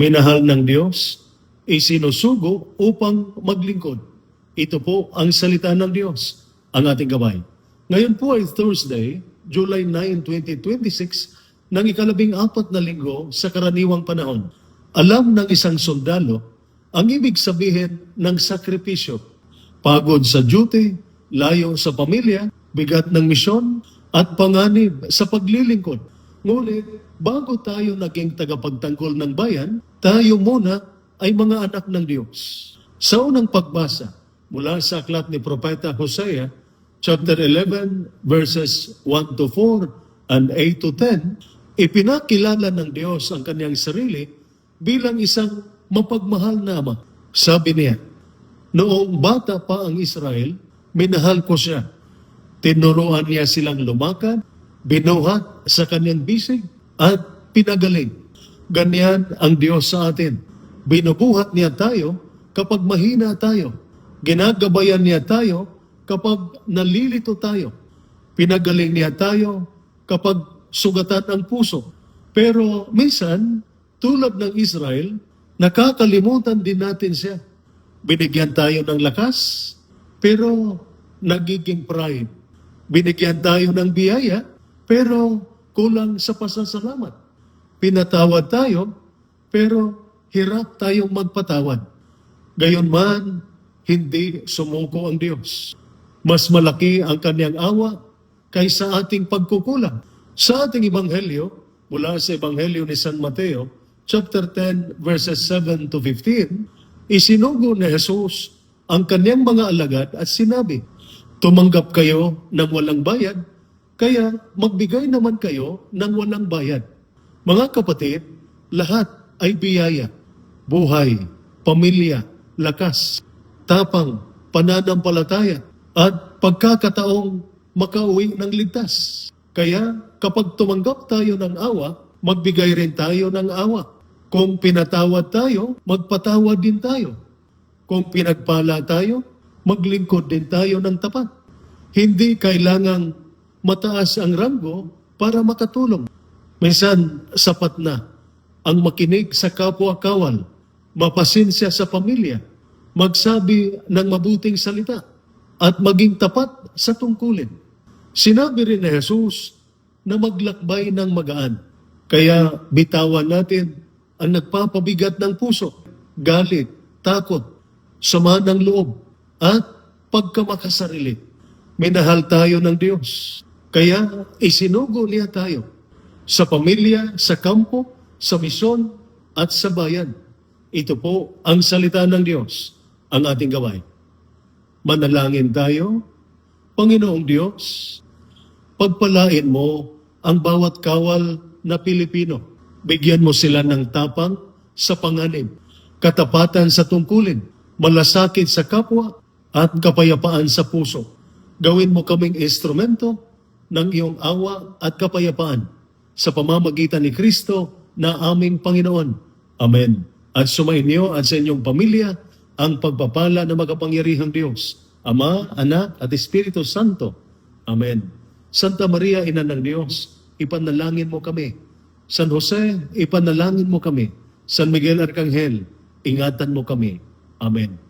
minahal ng Diyos, isinusugo upang maglingkod. Ito po ang salita ng Diyos, ang ating gabay. Ngayon po ay Thursday, July 9, 2026, ng ika-14 na linggo sa karaniwang panahon. Alam ng isang sundalo ang ibig sabihin ng sakripisyo. Pagod sa duty, layo sa pamilya, bigat ng misyon, at panganib sa paglilingkod. Ngunit, bago tayo naging tagapagtanggol ng bayan, tayo muna ay mga anak ng Diyos. Sa unang pagbasa, mula sa aklat ni Propeta Hosea, chapter 11, verses 1 to 4 and 8 to 10, ipinakilala ng Diyos ang kanyang sarili bilang isang mapagmahal na ama. Sabi niya, noong bata pa ang Israel, minahal ko siya. Tinuruan niya silang lumakad, binuhat sa kanyang bisig, at pinagaling. Ganyan ang Diyos sa atin. Binubuhat niya tayo kapag mahina tayo. Ginagabayan niya tayo kapag nalilito tayo. Pinagaling niya tayo kapag sugatan ang puso. Pero minsan, tulad ng Israel, nakakalimutan din natin siya. Binigyan tayo ng lakas, pero nagiging pride. Binigyan tayo ng biyaya, pero kulang sa pasasalamat. Pinatawad tayo, pero hirap tayong magpatawad. Gayunman, hindi sumuko ang Diyos. Mas malaki ang kanyang awa kaysa ating pagkukulang. Sa ating Ebanghelyo, mula sa Ebanghelyo ni San Mateo, chapter 10, verses 7 to 15, isinugo ni Jesus ang kanyang mga alagad at sinabi, tumanggap kayo ng walang bayad, kaya magbigay naman kayo ng walang bayad. Mga kapatid, lahat ay biyaya. Buhay, pamilya, lakas, tapang, pananampalataya, at pagkakataong makauwi ng ligtas. Kaya kapag tumanggap tayo ng awa, magbigay rin tayo ng awa. Kung pinatawad tayo, magpatawad din tayo. Kung pinagpala tayo, maglingkod din tayo ng tapat. Hindi kailangang mataas ang ranggo para makatulong. Minsan, sapat na ang makinig sa kapwa-kawal, mapasensya sa pamilya, magsabi ng mabuting salita, at maging tapat sa tungkulin. Sinabi rin ni Jesus na maglakbay ng magaan. Kaya bitawan natin ang nagpapabigat ng puso, galit, takot, sama ng loob, at pagkamakasarili. Minahal tayo ng Diyos. Kaya isinugo niya tayo sa pamilya, sa kampo, sa misyon, at sa bayan. Ito po ang salita ng Diyos, ang ating gaway. Manalangin tayo. Panginoong Diyos, pagpalain mo ang bawat kawal na Pilipino. Bigyan mo sila ng tapang sa panganib, katapatan sa tungkulin, malasakit sa kapwa, at kapayapaan sa puso. Gawin mo kaming instrumento ng iyong awa at kapayapaan sa pamamagitan ni Kristo na aming Panginoon. Amen. At sumainyo at sa inyong pamilya ang pagpapala ng makapangyarihang Diyos, Ama, Anak, at Espiritu Santo. Amen. Santa Maria, Ina ng Diyos, ipanalangin mo kami. San Jose, ipanalangin mo kami. San Miguel Arcangel, ingatan mo kami. Amen.